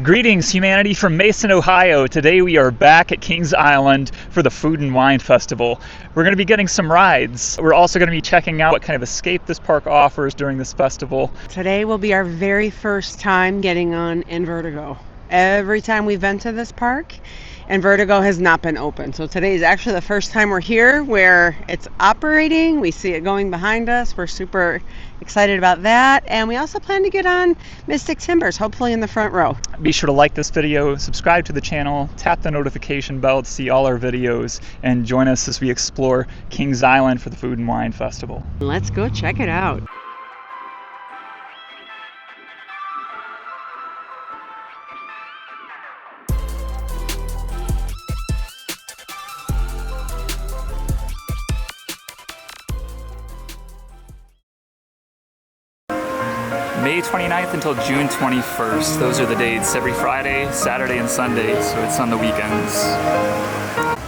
Greetings, humanity, from Mason, Ohio. Today we are back at Kings Island for the Food and Wine Festival. We're going to be getting some rides. We're also going to be checking out what kind of escape this park offers during this festival. Today will be our very first time getting on Invertigo. Every time we've been to this park, Invertigo has not been open. So today is actually the first time we're here where it's operating. We see it going behind us. We're super excited about that. And we also plan to get on Mystic Timbers, hopefully in the front row. Be sure to like this video, subscribe to the channel, tap the notification bell to see all our videos, and join us as we explore Kings Island for the Food and Wine Festival. Let's go check it out. May 29th until June 21st. Those are the dates, every Friday, Saturday, and Sunday, so it's on the weekends.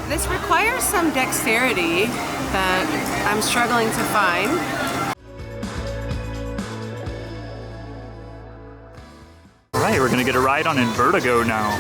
This requires some dexterity that I'm struggling to find. All right, we're gonna get a ride on Invertigo now.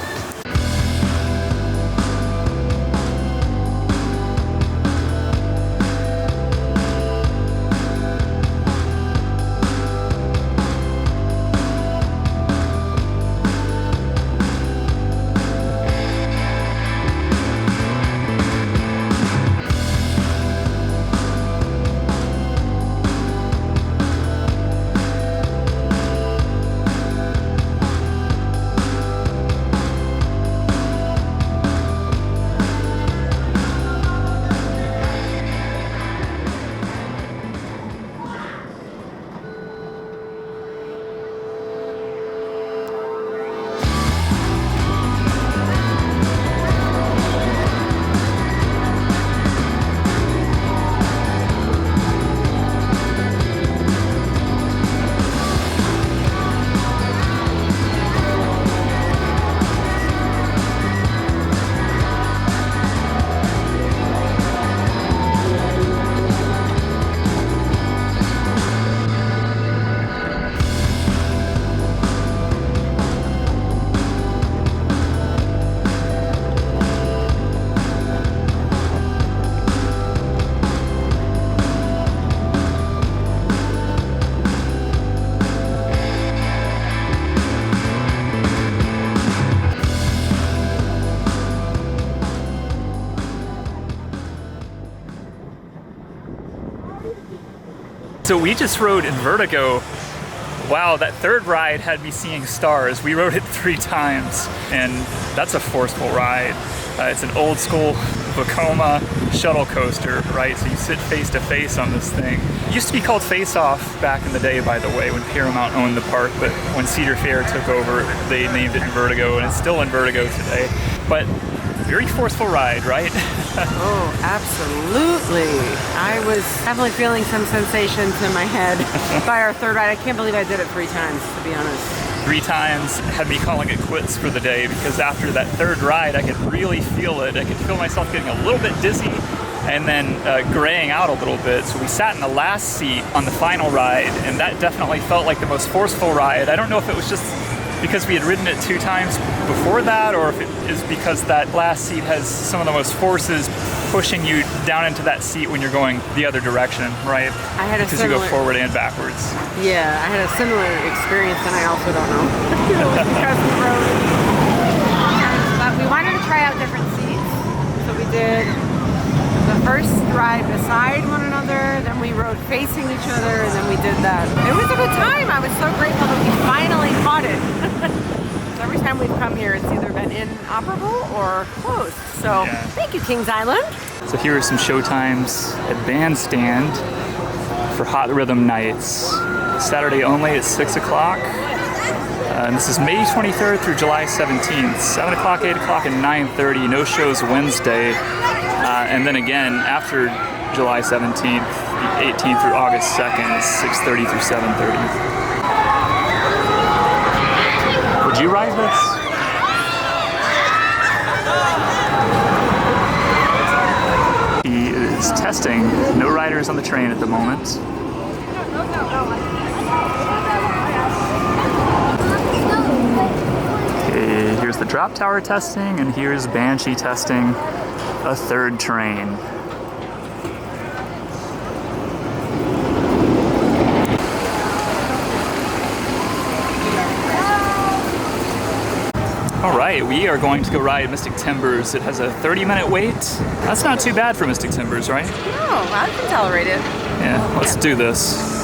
So we just rode Invertigo. Wow, that third ride had me seeing stars. We rode it 3 times, and that's a forceful ride. It's an old school Vekoma shuttle coaster, right? So you sit face to face on this thing. It used to be called Face Off back in the day, by the way, when Paramount owned the park, but when Cedar Fair took over, they named it Invertigo, and it's still Invertigo today. But very forceful ride, right? Oh, absolutely. I was definitely feeling some sensations in my head by our third ride. I can't believe I did it 3 times, to be honest. 3 times had me calling it quits for the day, because after that third ride, I could really feel it. I could feel myself getting a little bit dizzy and then graying out a little bit. So we sat in the last seat on the final ride, and that definitely felt like the most forceful ride. I don't know if it was just because we had ridden it 2 times before that, or if it is because that last seat has some of the most forces pushing you down into that seat when you're going the other direction, right? I had a because you go forward and backwards. Yeah, I had a similar experience, and I also don't know. Because of the road. But we wanted to try out different seats, so we did the first ride beside one another, then we rode facing each other, and then we did that. It was a good time. I was so grateful that we finally caught it. Every time we've come here, it's either been inoperable or closed. So yeah. Thank you, Kings Island. So here are some show times at Bandstand for Hot Rhythm Nights. Saturday only at 6 o'clock. And this is May 23rd through July 17th. 7 o'clock, 8 o'clock, and 9:30. No shows Wednesday. And then again, after July 17th, the 18th through August 2nd, 6:30 through 7:30. Would you ride this? He is testing. No riders on the train at the moment. Okay, Here's the drop tower testing, and here's Banshee testing a third train. All right, we are going to go ride Mystic Timbers. It has a 30-minute wait. That's not too bad for Mystic Timbers, right? No, I can tolerate it. Yeah, let's do this.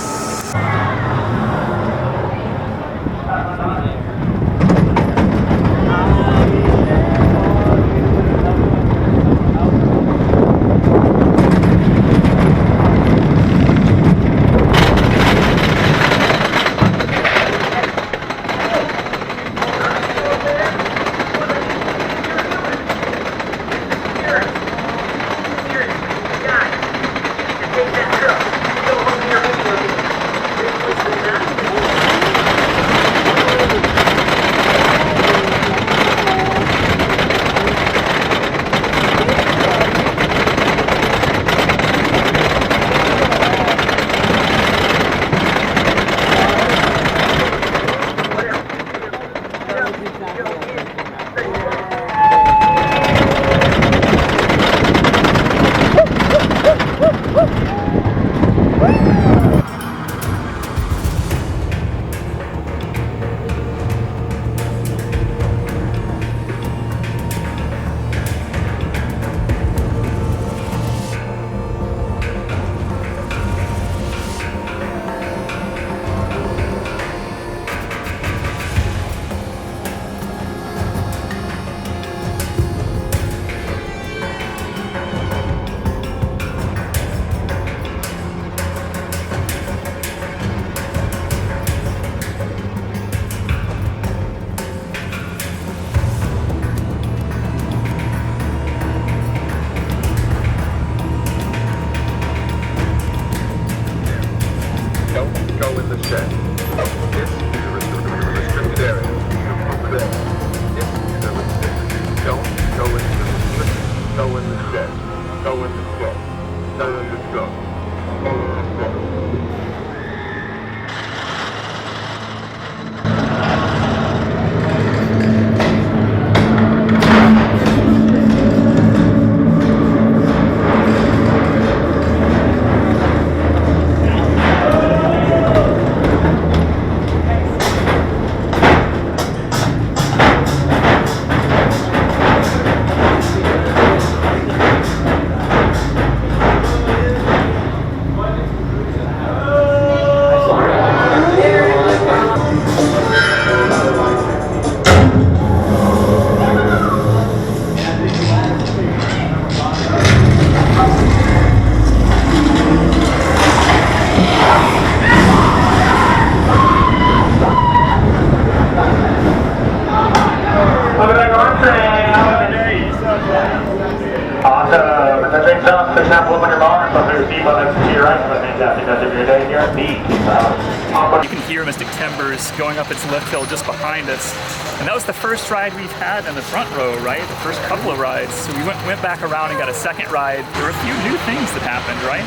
You can hear Mystic Timbers going up its lift hill just behind us. And that was the first ride we've had in the front row, right? The first couple of rides. So we went back around and got a second ride. There were a few new things that happened, right?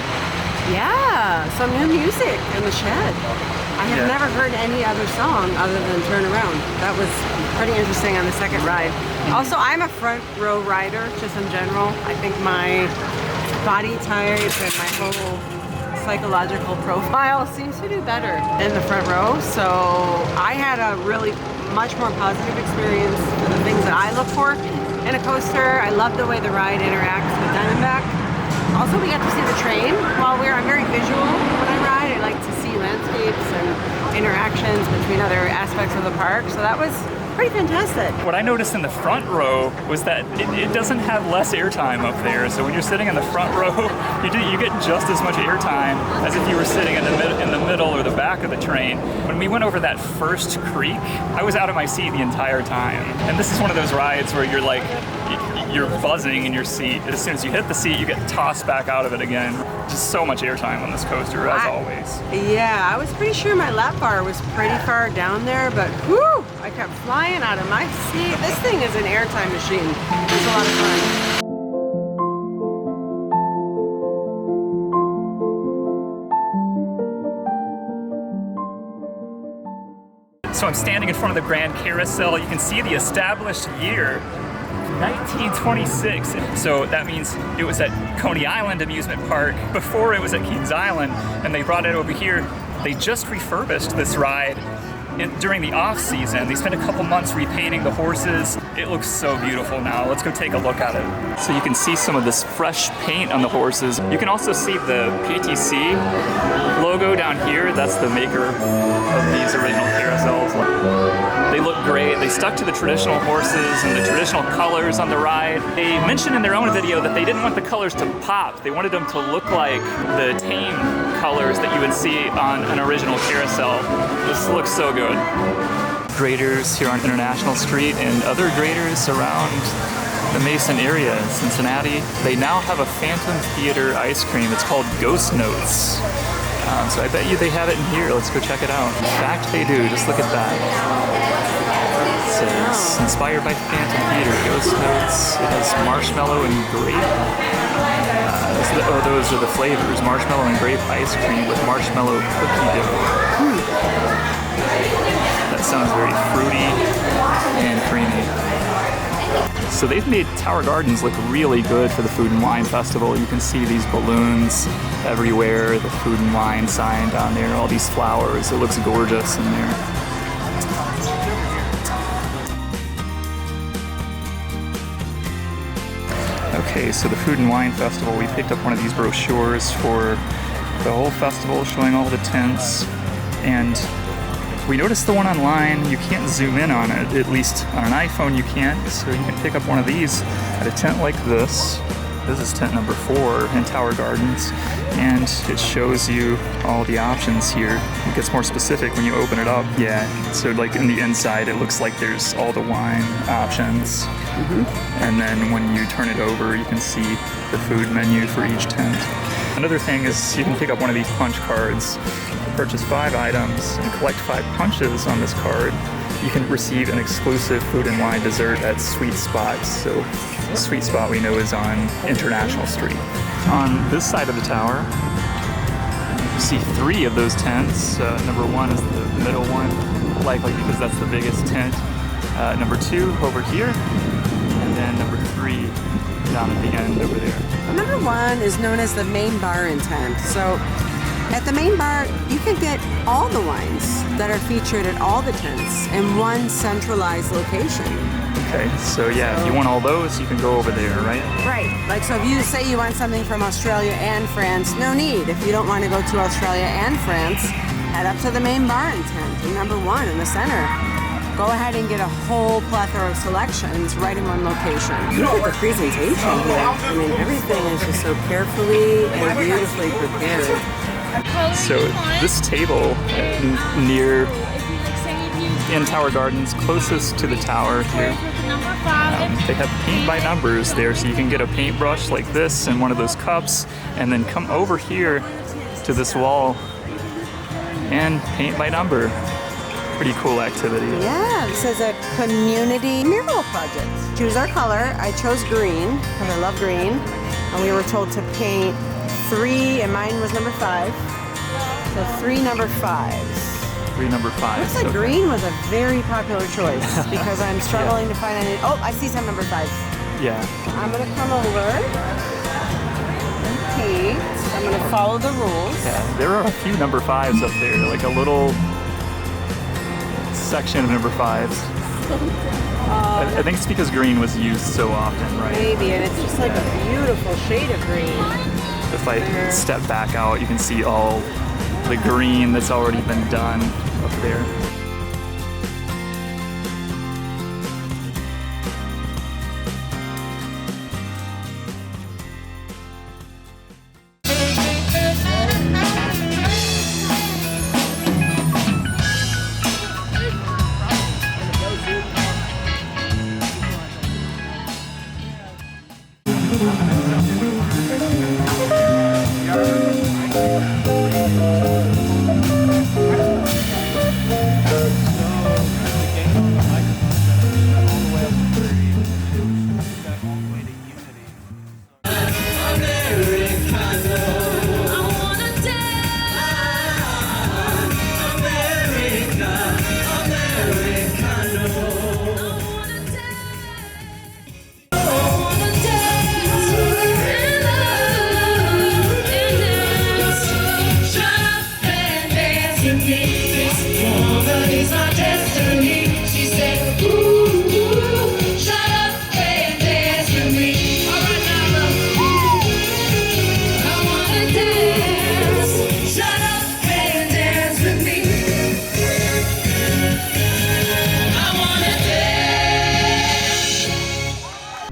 Yeah, some new music in the shed. I have never heard any other song other than Turn Around. That was pretty interesting on the second ride. Also, I'm a front row rider, just in general. I think my body type and my whole psychological profile seems to do better in the front row. So I had a really much more positive experience for the things that I look for in a coaster. I love the way the ride interacts with Diamondback. Also, we got to see the train while I'm very visual when I ride. I like to see landscapes and interactions between other aspects of the park. So that was pretty fantastic. What I noticed in the front row was that it doesn't have less airtime up there. So when you're sitting in the front row, you get just as much airtime as if you were sitting in the middle or the back of the train. When we went over that first creek, I was out of my seat the entire time. And this is one of those rides where you're like, you're buzzing in your seat. As soon as you hit the seat, you get tossed back out of it again. Just so much airtime on this coaster, as always. Yeah, I was pretty sure my lap bar was pretty far down there, but whew, I kept flying out of my seat. This thing is an airtime machine. It was a lot of fun. So So I'm standing in front of the Grand Carousel. You can see the established year, 1926. So that means it was at Coney Island Amusement Park. Before it was at Kings Island, and they brought it over here. They just refurbished this ride during the off season. They spent a couple months repainting the horses. It looks so beautiful now. Let's go take a look at it. So you can see some of this fresh paint on the horses. You can also see the PTC logo down here. That's the maker of these original carousels. They look great. They stuck to the traditional horses and the traditional colors on the ride. They mentioned in their own video that they didn't want the colors to pop. They wanted them to look like the tame colors that you would see on an original carousel. This looks so good. Graders here on International Street and other graders around the Mason area in Cincinnati. They now have a Phantom Theater ice cream. It's called Ghost Notes. So I bet you they have it in here. Let's go check it out. In fact, they do. Just look at that. It says, inspired by Phantom Theater, Ghost Notes. It has marshmallow and grape. Those are the flavors. Marshmallow and grape ice cream with marshmallow cookie dough. That sounds very fruity and creamy. So they've made Tower Gardens look really good for the Food and Wine Festival. You can see these balloons everywhere, the Food and Wine sign down there, all these flowers. It looks gorgeous in there. Okay, so the Food and Wine Festival, we picked up one of these brochures for the whole festival showing all the tents, and we noticed the one online, you can't zoom in on it, at least on an iPhone you can't, so you can pick up one of these at a tent like this. This is tent number 4 in Tower Gardens, and it shows you all the options here. It gets more specific when you open it up. Yeah, so like in the inside, it looks like there's all the wine options. And then when you turn it over, you can see the food menu for each tent. Another thing is you can pick up one of these punch cards. Purchase 5 items and collect 5 punches on this card. You can receive an exclusive food and wine dessert at Sweet Spots. So Sweet Spot we know is on International Street. On this side of the tower, you see 3 of those tents. Number 1 is the middle one, likely because that's the biggest tent. Number 2 over here, and then number 3 down at the end over there. Number 1 is known as the main bar in tent. So at the main bar, you can get all the wines that are featured at all the tents in one centralized location. Okay, so yeah, if you want all those, you can go over there, right? Right. Like, so if you say you want something from Australia and France, no need. If you don't want to go to Australia and France, head up to the main bar in tent, in number 1 in the center. Go ahead and get a whole plethora of selections right in one location. Look at the presentation here. I mean, everything is just so carefully and beautifully prepared. So this table near in Tower Gardens, closest to the tower here, they have paint by numbers there, so you can get a paintbrush like this and one of those cups, and then come over here to this wall and paint by number. Pretty cool activity. Yeah, this is a community mural project. Choose our color. I chose green because I love green, and we were told to paint 3, and mine was number 5. So 3 number 5s. 3 number 5s. Looks like green was a very popular choice because I'm struggling to find any. Oh, I see some number 5s. Yeah. I'm gonna come over and paint. I'm gonna follow the rules. Yeah, there are a few number 5s up there, like a little section of number 5s. I think it's because green was used so often, right? Maybe, and it's just like a beautiful shade of green. If I step back out, you can see all the green that's already been done up there.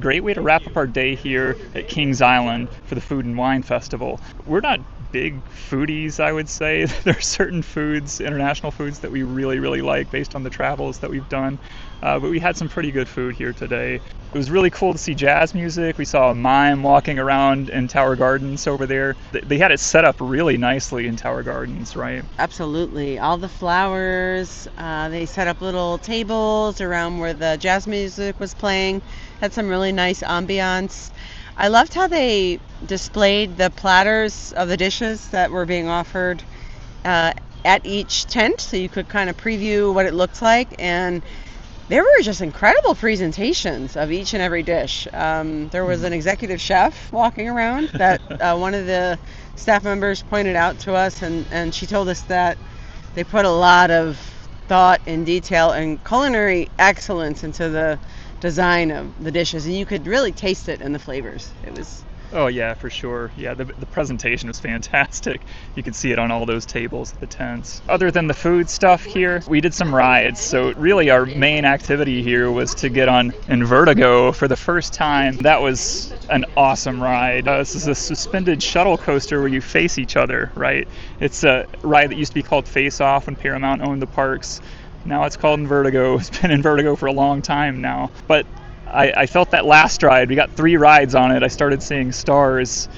great way to wrap up our day here at Kings Island for the Food and Wine Festival. We're not big foodies, I would say. There are certain foods, international foods, that we really, really like based on the travels that we've done. But we had some pretty good food here today. It was really cool to see jazz music. We saw a mime walking around in Tower Gardens over there. They had it set up really nicely in Tower Gardens, right? Absolutely. All the flowers. They set up little tables around where the jazz music was playing. Had some really nice ambiance. I loved how they displayed the platters of the dishes that were being offered at each tent, so you could kind of preview what it looked like. And there were just incredible presentations of each and every dish. There was an executive chef walking around that one of the staff members pointed out to us, and she told us that they put a lot of thought and detail and culinary excellence into the design of the dishes, and you could really taste it in the flavors. It was... Oh yeah, for sure. Yeah, the presentation was fantastic. You could see it on all those tables at the tents. Other than the food stuff here, we did some rides. So really our main activity here was to get on Invertigo for the first time. That was an awesome ride. This is a suspended shuttle coaster where you face each other, right? It's a ride that used to be called Face Off when Paramount owned the parks. Now it's called Invertigo. It's been Invertigo for a long time now. But I felt that last ride. We got 3 rides on it. I started seeing stars.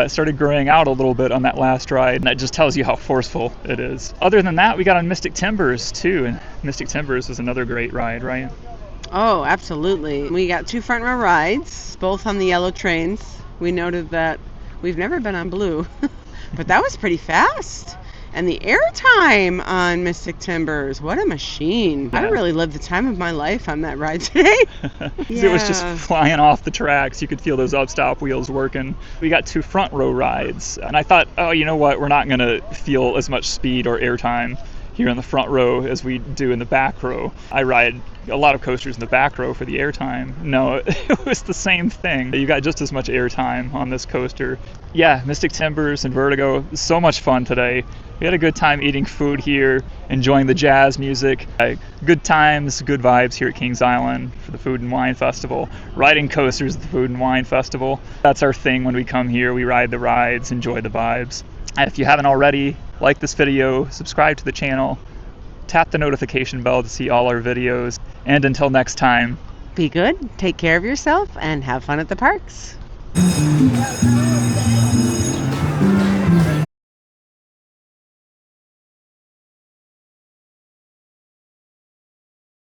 Started graying out a little bit on that last ride. And that just tells you how forceful it is. Other than that, we got on Mystic Timbers too. And Mystic Timbers was another great ride, right? Oh, absolutely. We got 2 front row rides, both on the yellow trains. We noted that we've never been on blue, but that was pretty fast. And the airtime on Mystic Timbers, what a machine. Yeah. I really lived the time of my life on that ride today. It was just flying off the tracks. You could feel those upstop wheels working. We got 2 front row rides. And I thought, oh, you know what? We're not going to feel as much speed or airtime here in the front row as we do in the back row. I ride a lot of coasters in the back row for the airtime. No, it was the same thing. You got just as much airtime on this coaster. Yeah, Mystic Timbers and Vertigo, so much fun today. We had a good time eating food here, enjoying the jazz music. Good times, good vibes here at Kings Island for the Food and Wine Festival. Riding coasters at the Food and Wine Festival. That's our thing when we come here. We ride the rides, enjoy the vibes. And if you haven't already, like this video, subscribe to the channel, tap the notification bell to see all our videos. And until next time, Be good, take care of yourself, and have fun at the parks.